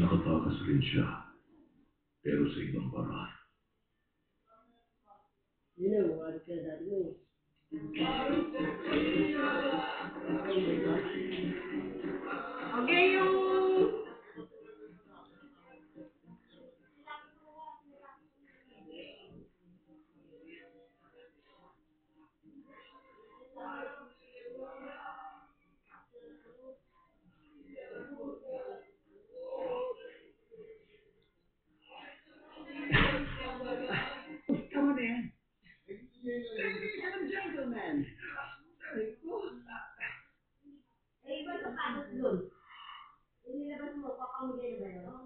Nakatakas rin siya, pero sa ibang paraan. You know what I said that way. Okay, yung... Tama na yan. Hindi ka ng gentleman. Ay, ko. Eh, iba sa panos dun. Inilabas mo, papamigay na ba yun?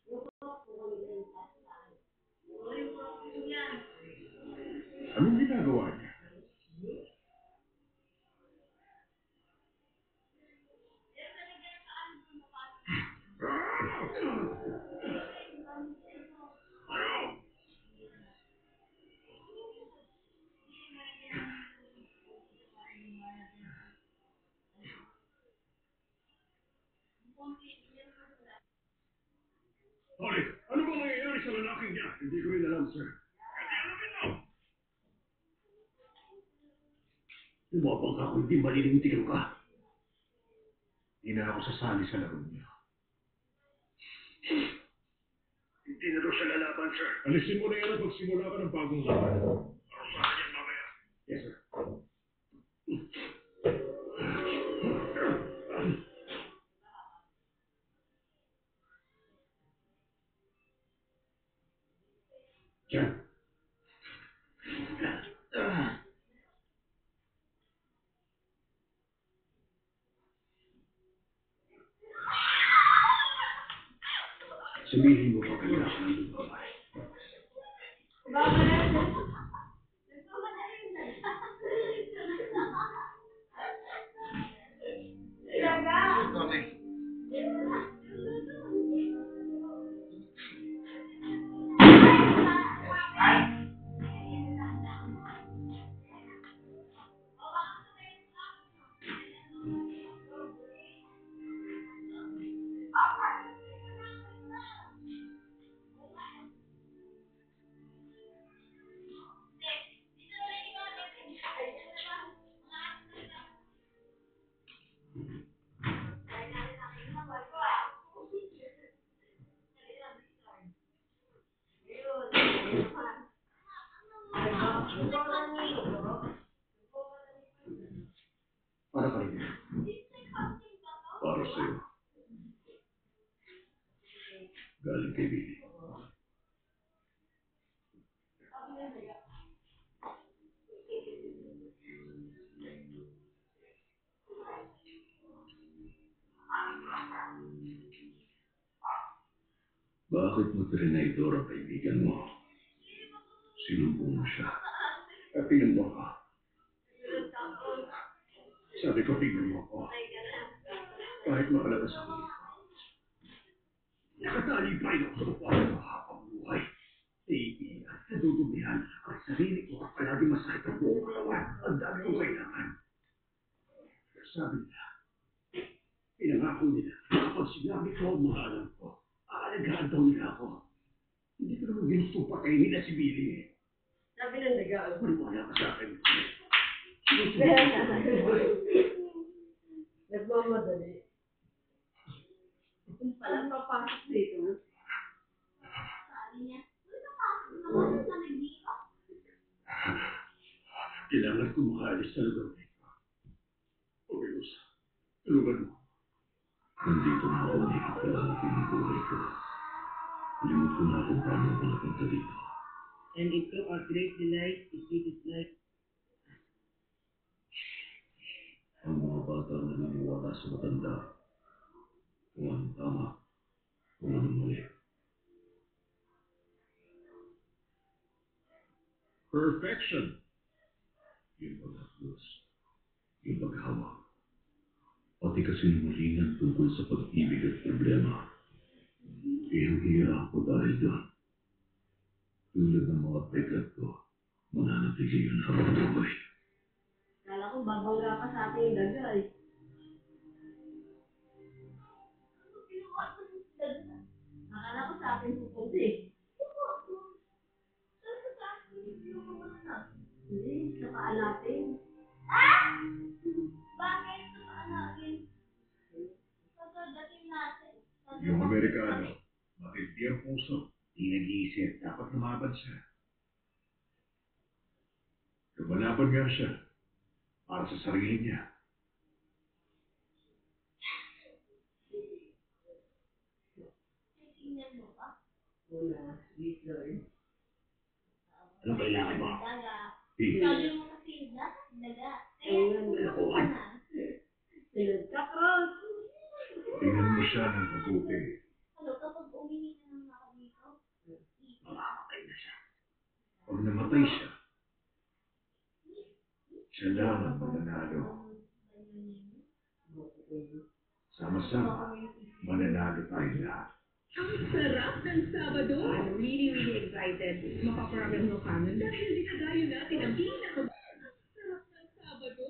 Yung purok, pumamigay yung plastic sa akin. Oo, yung purok ko yan. Anong ginagawa niya? Hoy, ano ba nangyayari sa lalaking niya? Hindi ko rin alam, sir. Hindi alamin mo! Lumabang ka kung hindi malilintikan ka. Hindi na ako sasali sa laro niya. Hindi na daw siya lalaban, sir. Alisin mo na yan at magsimula ka ng bagong laban. Parusahan yan mamaya. Yes, sir. Diyan. Sabihin mo pa kaya ako ng babae. Para ka rin. Para sa'yo. Galing kay Billy. Bakit mo trinidor ang kaibigan mo? Sinumbong mo siya. At tingnan mo ka. Sabi ko, tingnan mo ako. Kahit makalabas ako dito. Nakatali pa rin ako sa upuan ng habang buhay. Hindi at nadudumihan ang sarili ko at palagi masakit ang buong katawan. Ang dami kong kailangan. Sabi nila, pinangako nila, kapag sinabi ko ang mga alam ko, aalagaan daw nila ako. Hindi ko naman ginustong patayin nila si Billy. Sabi ng nagao. Maniwala ka sa akin. Nagmamadali. Kung pala papasok dito. Sabi niya, uy, napasok naman sa nagdito. Kailangan ko makaalis sa lugar nito. Okay, Luz. Tulungan mo. Nandito na ako ni Kapalaki ng buhay ko. Limot ko na kung paano ako napunta dito. And ito, our great delight, is it like... Ang mga bata na naniniwala sa matanda. Kung anong tama, kung anong mali. Perfection! Yung pag-haplos, yung paghawak, pati kasinungalingan tungkol sa pag-ibig at problema. Iyang-iya ako dahil doon. Tulad ng mga pekat ko, mananatili yun habang buhay. Kala ko babangga ka sa ating dagay. Akala ko sa ating pupunti. Saan sa ating pupunti na? Hindi, tamaan natin. Ah! Bakit tamaan natin? Pagkadating natin. Yung Amerikano, matindi ang puso, di nag-iisip, dapat lumaban siya. Lumalaban nga siya para sa sarili niya. Tingnan mo ba? Wala, sweet Lord. Anong kailangan mo? Daga. Hey, Sabi mo kasi, dapat daga. Kaya, Ayun, tulungan ka na. Sinagkakros. tingnan mo siya ng mabuti. Ano, kapag umihi na naman ako dito, Mamamatay na siya. Pag namatay siya, siya lang ang mananalo. Sama-sama, mananalo tayo lahat. Ang sarap ng Sabado! I'm really, really excited. Mapaparami ako ng kanon dahil dinadayo natin ang pinaka-sarap ng Sabado.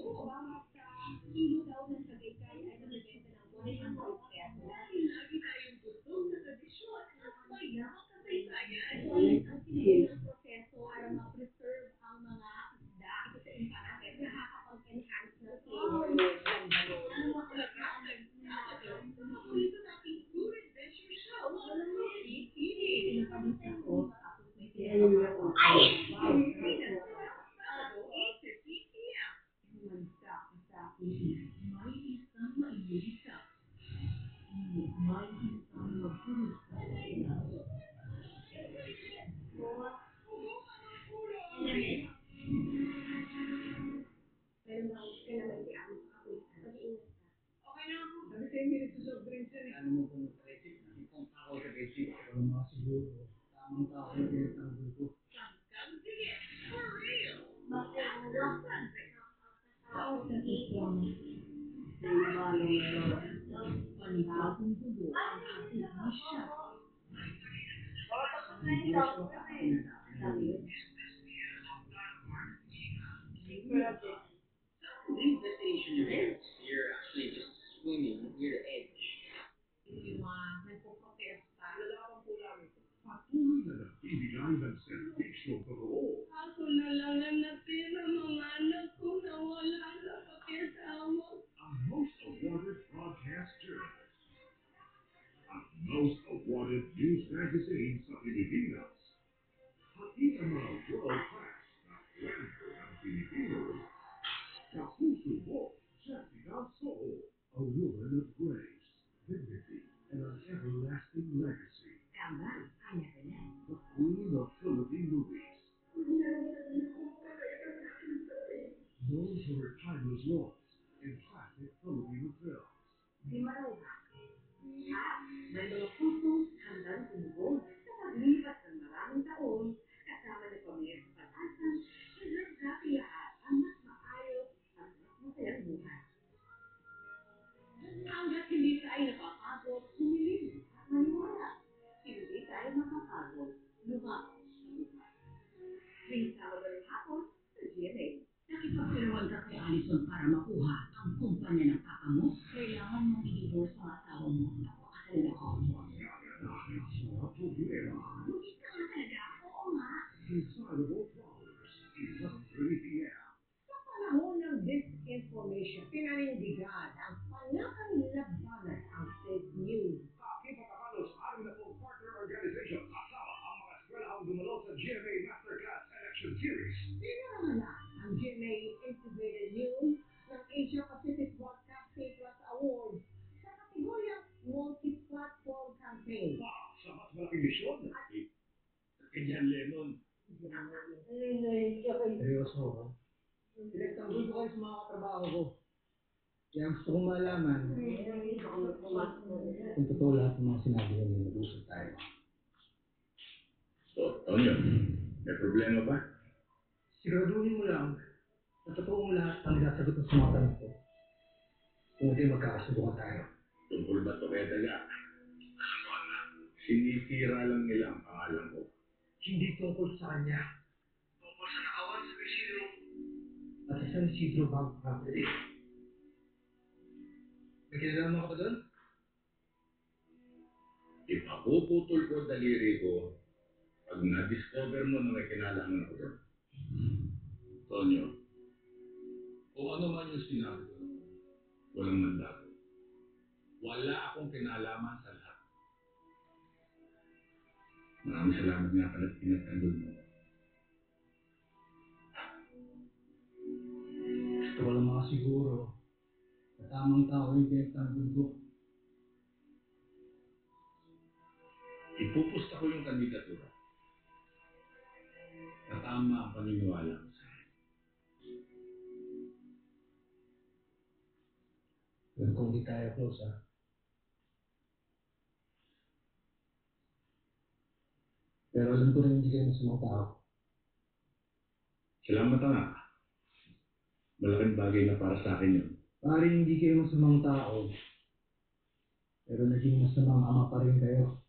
Sa kilo daw ng Tagaytay ay nagbibenta ng 100 pesos. Dahil lagi tayong busog sa tradisyon at mayamang kasaysayan. Ang sinayin ng proseso para ma-preserve ang mga isda. Ito sa imparate, nakakapag-enhance ng flavor. Ganda nun. Sarap ng Sabado. Sa paborito nating food adventure show, Foodie TV. Pinapalit ako, tapos may pinapakaw. Ay! Pinasarap Sabado, 8:15 p.m. Mansa sa akin. May isang mailisa. May isang magpurusa sa ilaso. Meron daw kinamalian sa kapulisan. Mag-iingat ka. Okay na ako. Sabi 10 minutes sa soft drinks yan eh. Ano mo kung mag-traffic? Nakipunta ako sa basic. Wala mga siguro. Tamang tao na tinatanggal ko. Come see it for real. bakit Sunday. ako sa dito? Panibagong dugo ang ating misya. Hindi ko siya makakapinadaan. These destination events, you're actually just swimming near the edge. Yung mga nagpo-protesta. Patuloy na nagbibigay ng servisyo totoo. Ako na lang ang natira, mga anak ko nawala na pakiasawa. Ang most awarded broadcast journalist. Ang most awarded news magazine sa Pilipinas. Pati ang mga world-class na kwento ng Pilipino. Sa puso mo, Jessica Soho. A woman of grace, dignity, and an everlasting legacy. The Queen of Philippine movies. Known for her timeless roles in classic Filipino films. Di maruha. At may mga pusong handang tumugong sa paglipas ng maraming taon, kasama ni Pamela sa pag-asang, deserve natin lahat ang mas maayos at mas masayang buhay. Hanggat hindi tayo napapagod, sumiling at maniwala. Hindi tayo makapagod, lumapos sa buhay. Tuwing Sabado ng hapon sa GMA. Nakipagpirawan ka kay Allison para makuha ang kumpanya ng papa mo, kailangan mong i-divorce ang asawa mo at pakasalan ako. Magkakanahan sa problema. Ikaw na talaga? Oo nga. Desirable Flowers, 11:30 p.m. Sa panahon ng disinformation, pinanindigan ang panakailabanan ang fake news. Kakipa Kapalos, 60 partner organization kasama ang mga eskwelahang dumalo sa GMA Masterclass Election Series. Pinangalan ang GMA Integrated News ng Asia Pacific Broadcasting Plus Awards sa kategoryang Multi-Platform Campaign. Para sa mas malaking misyon, Ganyan Lemon. Seryoso ako. Pinagtanggol ko kayo sa mga katrabaho ko. Kaya gusto kong malaman kung totoo lahat ng mga sinabi ko nila. Nag-usap tayo. So, Tonyo, may problema ba? Siguraduhin mo lang na totoong lahat ang nasasagot ng mga tanong ko. Kung hindi magkakasubukan tayo. Tungkol ba ito kaya daga? Alam ko na, sinisira lang nila ang pangalan ko. Hindi tungkol sa kanya. Tungkol sa nakawan sa Isidro. At sa San Isidro Bank Property. May kinalaman ka ba doon? Ipapuputol ko daliri ko pag na-discover mo na may kinalaman ako doon. Tonyo, kung ano man yung sinabi ko noon, walang mandato. Wala akong kinalaman sa lahat. Maraming salamat nga pala at pinagtanggol mo. Gusto ko lang makasiguro na tamang tao yung pinagtanggol ko. Ipupusta ko yung kandidatura. Katama ang paniniwala ko sa iyo. Pero kung di tayo close, ha? Pero alam ko rin hindi kayo masamang tao. Salamat nga. Malaking bagay na para sa akin yun. Maaaring hindi kayo masamang tao, pero naging masamang ama pa rin kayo.